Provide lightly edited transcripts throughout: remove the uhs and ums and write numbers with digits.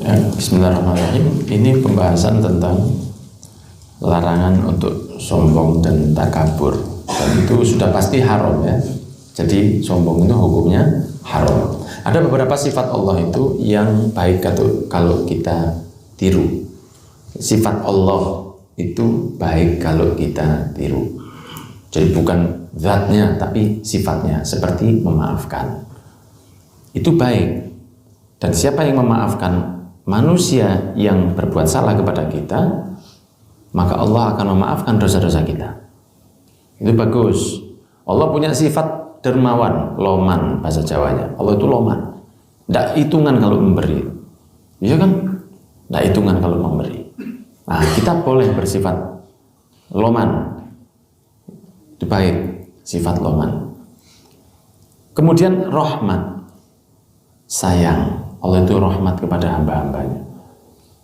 Ya, bismillahirrahmanirrahim. Ini pembahasan tentang larangan untuk sombong dan takabur. Dan itu sudah pasti haram ya. Jadi sombong itu hukumnya haram. Ada beberapa sifat Allah itu yang baik kalau kita tiru. Sifat Allah itu baik kalau kita tiru. Jadi bukan zatnya tapi sifatnya, seperti memaafkan. Itu baik. Dan siapa yang memaafkan manusia yang berbuat salah kepada kita, maka Allah akan memaafkan dosa-dosa kita. Itu bagus. Allah punya sifat dermawan, loman bahasa Jawanya. Allah itu loman. Tidak hitungan kalau memberi. Iya kan? Tidak hitungan kalau memberi. Nah, kita boleh bersifat loman. Itu baik, sifat loman. Kemudian rahmat, sayang. Allah itu rahmat kepada hamba-hambanya.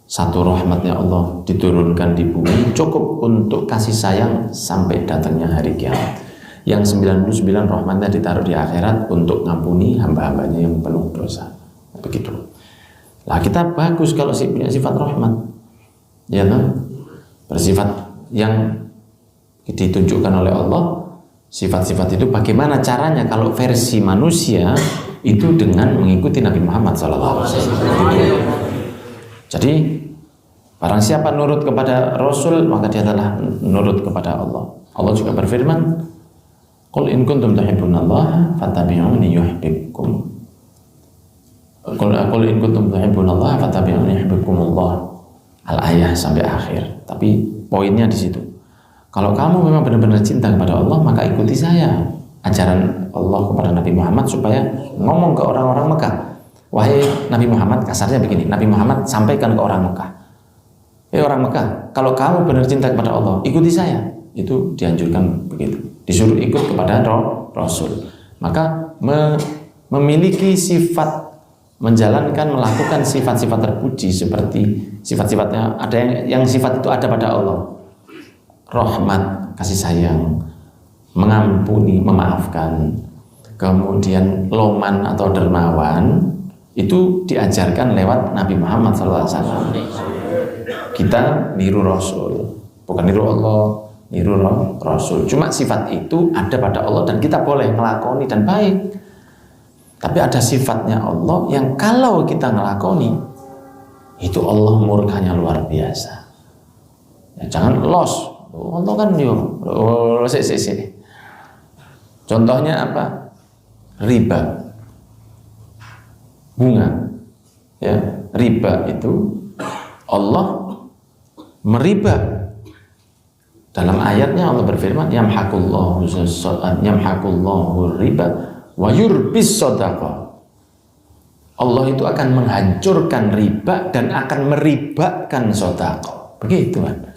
Satu rahmatnya Allah diturunkan di bumi cukup untuk kasih sayang sampai datangnya hari kiamat. Yang 99 rahmatnya ditaruh di akhirat untuk ngampuni hamba-hambanya yang penuh dosa. Begitu. Lah kita bagus kalau punya sifat rahmat. Ya kan? Bersifat yang ditunjukkan oleh Allah. Sifat-sifat itu bagaimana caranya kalau versi manusia itu dengan mengikuti Nabi Muhammad SAW. Jadi barang siapa nurut kepada Rasul, maka dia telah nurut kepada Allah. Allah juga berfirman, "Qul in kuntum tuhibbunallaha fattabi'uni yuhibbukum." Qul in kuntum tuhibbunallaha fattabi'uni yuhibbukumullah. Al-ayah sampai akhir. Tapi poinnya di situ. Kalau kamu memang benar-benar cinta kepada Allah, maka ikuti saya. Ajaran Allah kepada Nabi Muhammad supaya ngomong ke orang-orang Mekah. Wahai Nabi Muhammad, kasarnya begini, Nabi Muhammad sampaikan ke orang Mekah. Orang Mekah, kalau kamu benar cinta kepada Allah, ikuti saya. Itu dianjurkan begitu. Disuruh ikut kepada Rasul. Maka memiliki sifat, menjalankan, melakukan sifat-sifat terpuji seperti sifat-sifatnya ada yang sifat itu ada pada Allah. Rahmat, kasih sayang, mengampuni, memaafkan, kemudian loman atau dermawan, itu diajarkan lewat Nabi Muhammad SAW. Kita niru Rasul, bukan niru Allah, niru Rasul. Cuma sifat itu ada pada Allah dan kita boleh melakoni dan baik. Tapi ada sifatnya Allah yang kalau kita ngelakoni, itu Allah murkanya luar biasa. Ya, jangan los. Allah kan contohnya apa? Riba, bunga. Ya, riba itu Allah meriba. Dalam ayatnya Allah berfirman, yamhaqullahu riba wa yurbis shadaqah. Allah itu akan menghancurkan riba dan akan meribakan sedekah. Begitu kan?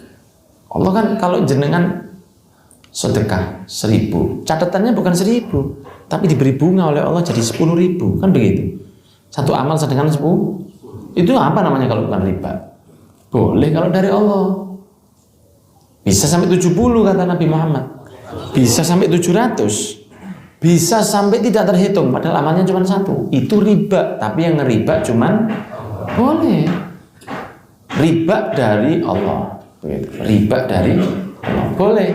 Allah kan kalau jenengan sedekah 1.000, catatannya bukan 1.000, tapi diberi bunga oleh Allah jadi 10.000, kan begitu. Satu amal sedekah 10, itu apa namanya kalau bukan riba? Boleh kalau dari Allah. Bisa sampai 70 kata Nabi Muhammad. Bisa sampai 700. Bisa sampai tidak terhitung, padahal amalnya cuma 1. Itu riba, tapi yang ngeriba cuman boleh. Riba dari Allah. Riba dari Allah. Boleh.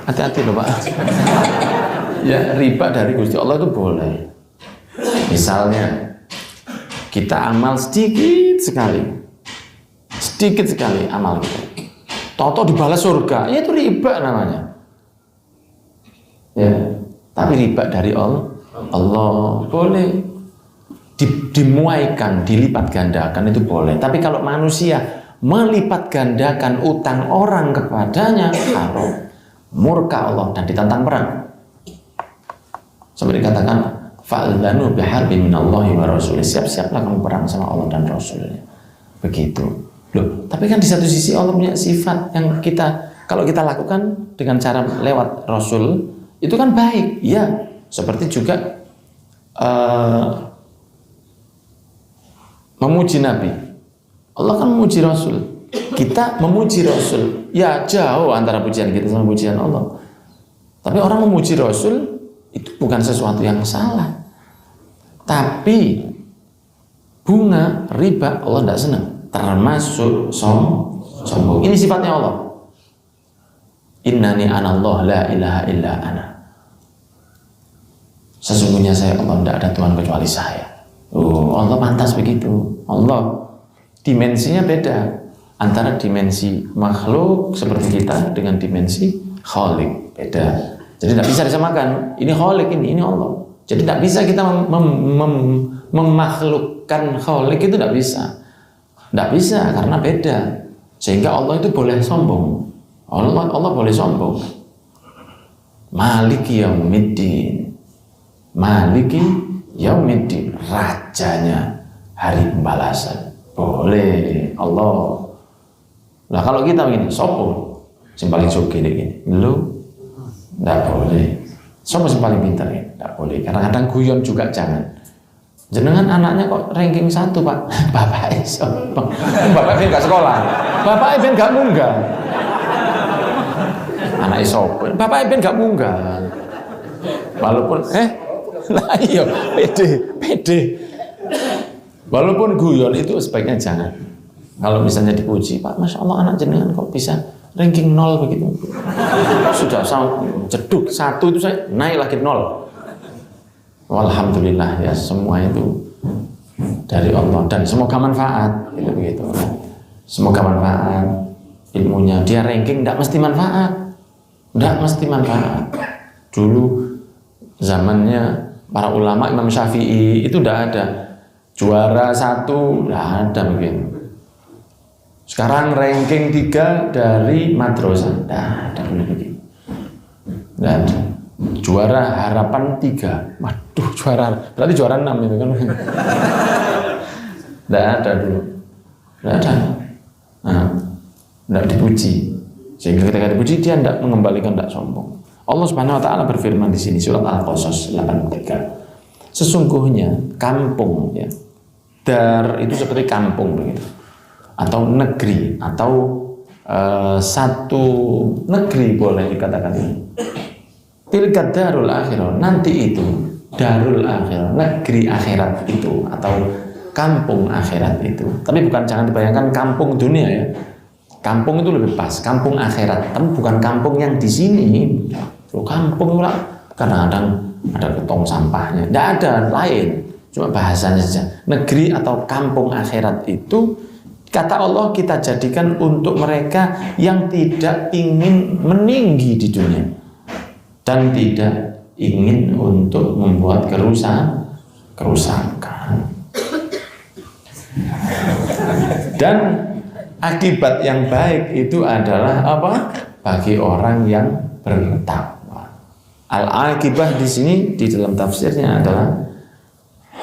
Hati-hati loh Pak. Ya, riba dari Gusti Allah itu boleh. Misalnya kita amal sedikit sekali amal kita, toto dibalas surga, ya itu riba namanya. Ya, tapi riba dari Allah boleh. Dimuaikan, dilipat gandakan itu boleh. Tapi kalau manusia melipat gandakan utang orang kepadanya, haram, murka Allah dan ditantang perang. Sampai dikatakan fa'adzanu biharbin minallahi wa rasulih, siap-siaplah kamu perang sama Allah dan Rasulnya. Begitu. Loh, tapi kan di satu sisi Allah punya sifat yang kalau kita lakukan dengan cara lewat Rasul itu kan baik. Ya, seperti juga memuji Nabi. Allah kan memuji Rasul. Kita memuji Rasul. Ya, jauh antara pujian kita sama pujian Allah. Tapi orang memuji Rasul itu bukan sesuatu yang salah. Tapi bunga, riba, Allah tidak senang. Termasuk sombong. Ini sifatnya Allah. Innani anallah la ilaha illa ana. Sesungguhnya saya Allah, tidak ada Tuhan kecuali saya. Allah pantas begitu. Allah dimensinya beda antara dimensi makhluk seperti kita dengan dimensi Khalik, beda. Jadi tidak bisa disamakan. Ini Khalik, ini Allah. Jadi tidak bisa kita memakhlukkan Khalik, itu tidak bisa. Tidak bisa karena beda. Sehingga Allah itu boleh sombong. Allah boleh sombong. Maliki yaumiddin. Maliki yaumiddin, rajanya hari pembalasan. Boleh Allah. Nah kalau kita begini, sopo yang paling sugih gini, lu nggak boleh. Sopo yang paling pintar ya, nggak boleh. Kadang-kadang guyon juga jangan. Jenengan anaknya kok ranking 1 Pak, bapaknya sopo? Bapaknya nggak sekolah, bapaknya ben nggak munggah. Anaknya sopo? Bapaknya ben nggak munggah. Walaupun lah iya, pede. Walaupun guyon itu sebaiknya jangan. Kalau misalnya dipuji, Pak, Masya Allah anak jenengan kok bisa ranking 0 begitu. Sudah jeduk 1 itu saya naik lagi 0. Alhamdulillah ya, semua itu dari Allah dan semoga manfaat. Begitu. Semoga manfaat ilmunya. Dia ranking tidak mesti manfaat. Tidak mesti manfaat. Dulu zamannya para ulama Imam Syafi'i itu tidak ada juara 1, tidak ada begitu. Sekarang ranking 3 dari madrasah, tidak ada begitu. Tidak ada. Juara harapan 3, waduh juara, berarti juara 6 itu kan. Tidak ada dulu, tidak ada. Nah, tidak dipuji. Sehingga ketika dipuji dia tidak mengembalikan, tidak sombong. Allah Subhanahu wa taala berfirman di sini surat Al-Qasas 83. Sesungguhnya kampung ya. Dar itu seperti kampung begitu. Atau negeri atau satu negeri boleh dikatakan ini. Tilka darul akhirah, nanti itu darul akhirah, negeri akhirat itu atau kampung akhirat itu. Tapi bukan, jangan dibayangkan kampung dunia ya. Kampung itu lebih pas, kampung akhirat. Tapi bukan kampung yang di sini. Kampung lah kadang-kadang ada tong sampahnya, tidak ada lain, cuma bahasanya saja. Negeri atau kampung akhirat itu kata Allah kita jadikan untuk mereka yang tidak ingin meninggi di dunia dan tidak ingin untuk membuat kerusakan. Dan akibat yang baik itu adalah apa? Bagi orang yang bertakwa. Al-aqibah di sini di dalam tafsirnya adalah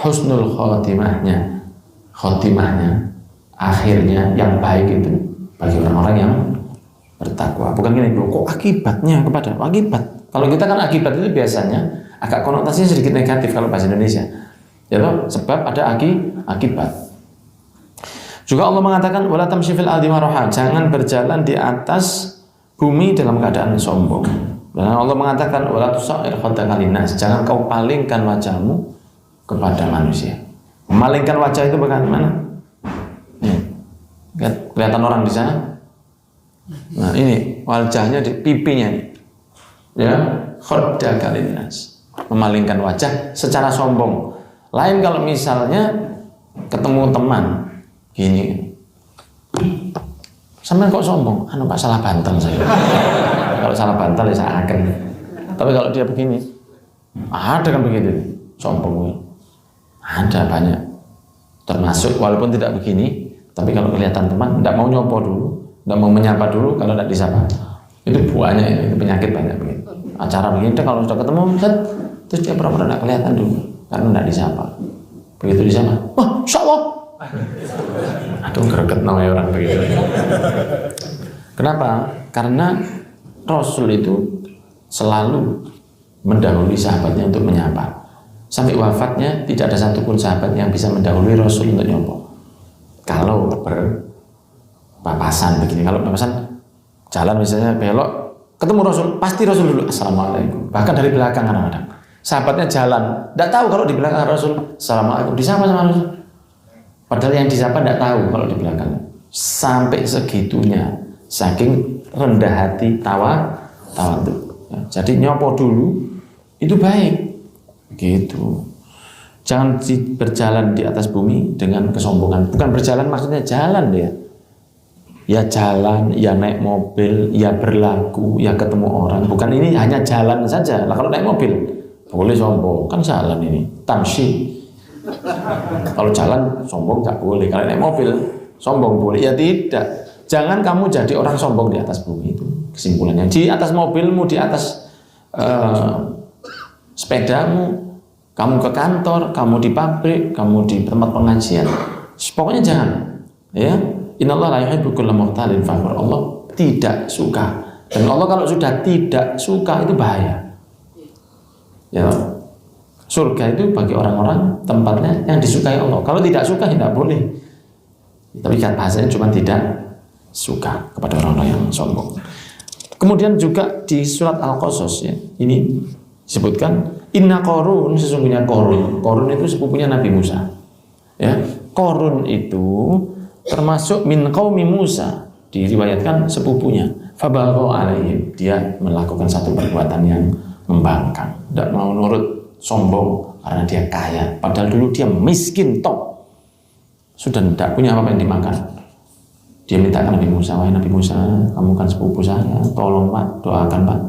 husnul khotimahnya, akhirnya yang baik itu bagi orang-orang yang bertakwa. Bukan gini, kok akibatnya kepada akibat. Kalau kita kan akibat itu biasanya agak konotasinya sedikit negatif kalau bahasa Indonesia. Ya toh, sebab ada akibat. Juga Allah mengatakan wala tamshi fil ardi maraha, jangan berjalan di atas bumi dalam keadaan sombong. Dan Allah mengatakan wala tusair khaddaka linnas, jangan kau palingkan wajahmu kepada manusia. Memalingkan wajah itu bagaimana? Kelihatan orang di sana. Nah, ini wajahnya di pipinya ini. Ya, khaddaka linnas. Memalingkan wajah secara sombong. Lain kalau misalnya ketemu teman gini. Sampai kok sombong? Anu Pak, salah bantal saya. Kalau salah bantal ya saya akan. Tapi kalau dia begini, ada kan begitu, sombong. Ada banyak. Termasuk walaupun tidak begini, tapi kalau kelihatan teman, tidak mau nyopo dulu, tidak mau menyapa dulu kalau tidak disapa. Itu banyak, itu penyakit banyak begitu. Acara begini, kalau sudah ketemu, terus dia pura-pura tidak kelihatan dulu, karena tidak disapa. Begitu disapa, wah, insya Allah. Aduh, greget namanya orang begitu. Kenapa? Karena Rasul itu selalu mendahului sahabatnya untuk menyapa. Sampai wafatnya tidak ada satupun sahabat yang bisa mendahului Rasul untuk nyapa. Kalau berpapasan begini, kalau berpapasan jalan misalnya belok, ketemu Rasul, pasti Rasul dulu assalamualaikum. Bahkan dari belakang kadang-kadang. Sahabatnya jalan, tidak tahu kalau di belakang Rasul assalamualaikum, disapa sama Rasul. Padahal yang disapa tidak tahu kalau di belakang. Sampai segitunya, saking rendah hati tawadhu. Ya, jadi nyopo dulu itu baik, gitu. Jangan berjalan di atas bumi dengan kesombongan. Bukan berjalan maksudnya jalan ya. Ya jalan, ya naik mobil, ya berlaku, ya ketemu orang. Bukan ini hanya jalan saja. Lah kalau naik mobil boleh sombong, kan jalan ini. Tamshi. Kalau jalan sombong tak boleh. Kalau naik mobil sombong boleh. Ya tidak. Jangan kamu jadi orang sombong di atas bumi itu. Kesimpulannya di atas mobilmu, di atas sepedamu, kamu ke kantor, kamu di pabrik, kamu di tempat pengajian. Pokoknya jangan. Ya. Innallaha la yuhibbu kulla mukhtalin fakhur. Allah tidak suka. Dan Allah kalau sudah tidak suka itu bahaya. Ya. Surga itu bagi orang-orang tempatnya yang disukai Allah. Kalau tidak suka tidak boleh. Tapi kan bahasanya cuma tidak suka kepada orang-orang yang sombong. Kemudian juga di surat Al-Qasas ya, ini disebutkan inna Qarun, sesungguhnya Qarun itu sepupunya Nabi Musa. Ya, Qarun itu termasuk min qaumi Musa, diriwayatkan sepupunya. Fabagha alaihim, dia melakukan satu perbuatan yang membangkang, tidak mau nurut, sombong karena dia kaya, padahal dulu dia miskin top, sudah tidak punya apa-apa yang dimakan. Dia minta ke Nabi Musa, wahai Nabi Musa, kamu kan sepupu saya, tolong Pak, doakan Pak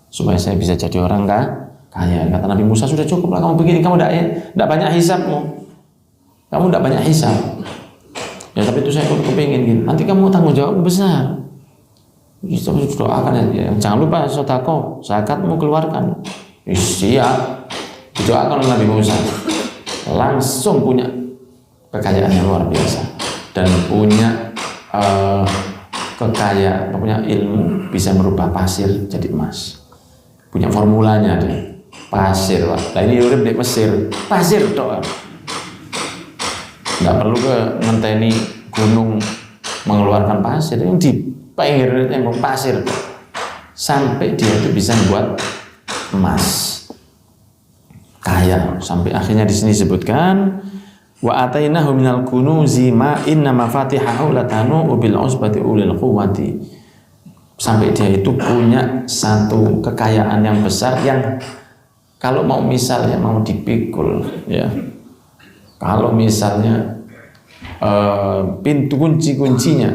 supaya saya bisa jadi orang kaya. Kata Nabi Musa, sudah cukup lah kamu begini, kamu tidak banyak hisabmu, kamu tidak banyak hisab. Ya tapi itu saya kepingin gitu. Nanti kamu tanggung jawab besar. Kita doakan ya. Jangan lupa sedekah, zakatmu keluarkan. Siap. Didoakan oleh Nabi Musa. Langsung punya kekayaan yang luar biasa dan punya kekayaan, punya ilmu bisa merubah pasir jadi emas. Punya formulanya deh. Pasir, Pak. Nah ini urip di Mesir. Pasir doa. Nggak perlu ke ngenteni gunung mengeluarkan pasir, yang di pinggir tembok pasir sampai dia itu bisa membuat emas kaya. Sampai akhirnya di sini disebutkan wa atainahu minal kunuzi ma inna mafatihahu latanu bil usbati ulil quwwati. Sampai dia itu punya satu kekayaan yang besar yang kalau mau misalnya mau dipikul ya, kalau misalnya pintu kuncinya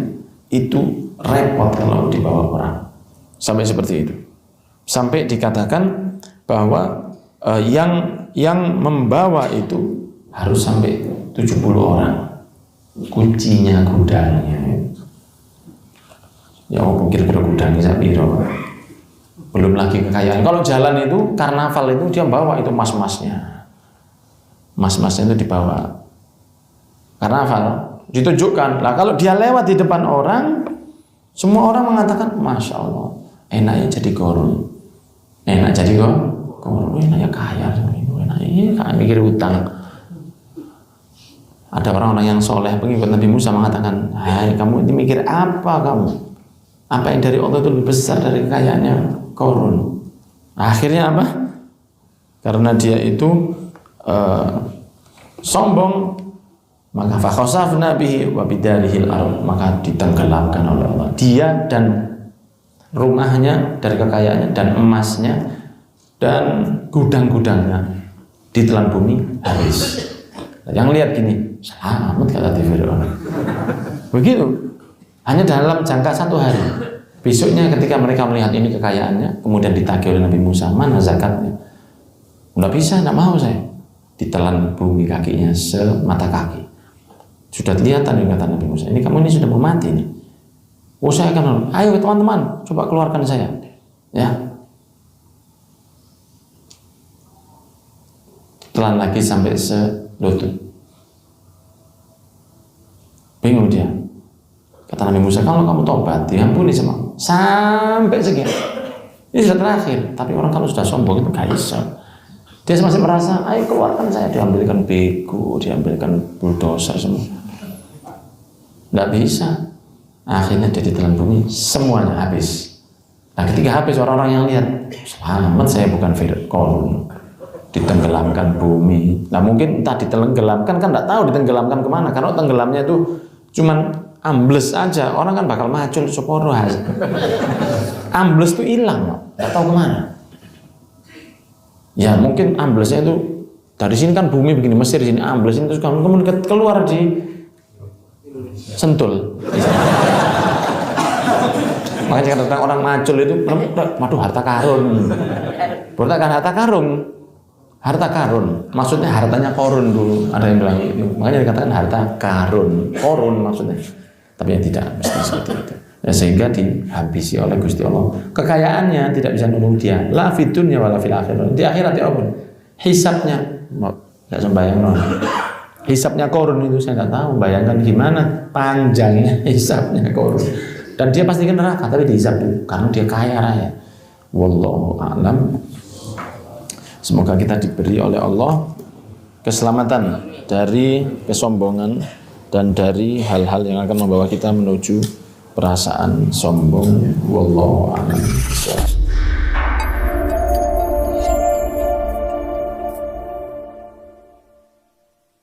itu repot kalau dibawa orang, sampai seperti itu, sampai dikatakan bahwa yang membawa itu harus sampai 70 orang, kuncinya gudangnya. Ya aku kira-kira gudangnya saya piro, belum lagi kekayaan. Kalau jalan itu karnaval itu dia bawa itu mas-masnya itu dibawa. Karnaval ditunjukkan lah, kalau dia lewat di depan orang, semua orang mengatakan Masya Allah, enaknya jadi Qarun, enak jadi Qarun, enaknya kaya, enaknya mikir utang. Ada orang-orang yang soleh pengikut Nabi Musa mengatakan, hai kamu ini mikir apa kamu? Apa yang dari Allah itu lebih besar dari kekayaannya Qarun? Akhirnya apa? Karena dia itu sombong, maka fakhasafna bihi wa bidarihil ardh, maka ditenggelamkan oleh Allah dia dan rumahnya dari kekayaannya dan emasnya dan gudang-gudangnya ditelan bumi habis. Yang lihat gini, selamat kata Fir'aun. Begitu, hanya dalam jangka 1 hari. Besoknya ketika mereka melihat ini kekayaannya, kemudian ditagih oleh Nabi Musa, mana zakatnya? Nggak bisa, nggak mau saya. Ditelan bumi kakinya semata kaki. Sudah kelihatan nih kata Nabi Musa, ini kamu ini sudah mau mati nih. Oh saya akan, ayo teman-teman, coba keluarkan saya. Ya. Telan lagi sampai selutut. Bingung dia. Kata Nabi Musa, kalau kamu tobat, diampuni semua. Sampai sekian. Ini sudah terakhir. Tapi orang kalau sudah sombong itu gak bisa. Dia masih merasa, ayo keluarkan saya. Diambilkan bego, diambilkan bulldozer semua. Nggak bisa. Akhirnya dia ditelan bumi, semuanya habis. Nah ketika habis, orang-orang yang lihat, selamat saya bukan Qarun. ditenggelamkan bumi. Nah mungkin entah ditenggelamkan kan nggak tahu ditenggelamkan kemana. Karena tenggelamnya itu cuman ambles aja, orang kan bakal macul seporo ambles tuh hilang, nggak tahu kemana. Ya mungkin amblesnya itu dari sini kan bumi begini, Mesir sini ambles ini terus kemudian keluar di Sentul. Makanya kadang orang macul itu, waduh harta karun, berarti harta karun, maksudnya hartanya korun dulu, ada yang bilang itu, makanya dikatakan harta karun, korun maksudnya, tapi yang tidak mesti seperti itu. Ya, sehingga dihabisi oleh Gusti Allah. Kekayaannya tidak bisa nolong dia, la fid dunya wala fil akhirah. Di akhirat ya Allah. Hisabnya enggak sembayang no. Hisabnya korun itu saya enggak tahu, bayangkan gimana panjangnya hisabnya korun. Dan dia pasti ke neraka, tapi dihisab dulu karena dia kaya raya. Wallahu a'lam. Semoga kita diberi oleh Allah keselamatan dari kesombongan dan dari hal-hal yang akan membawa kita menuju perasaan sombong. Wallahu a'lam.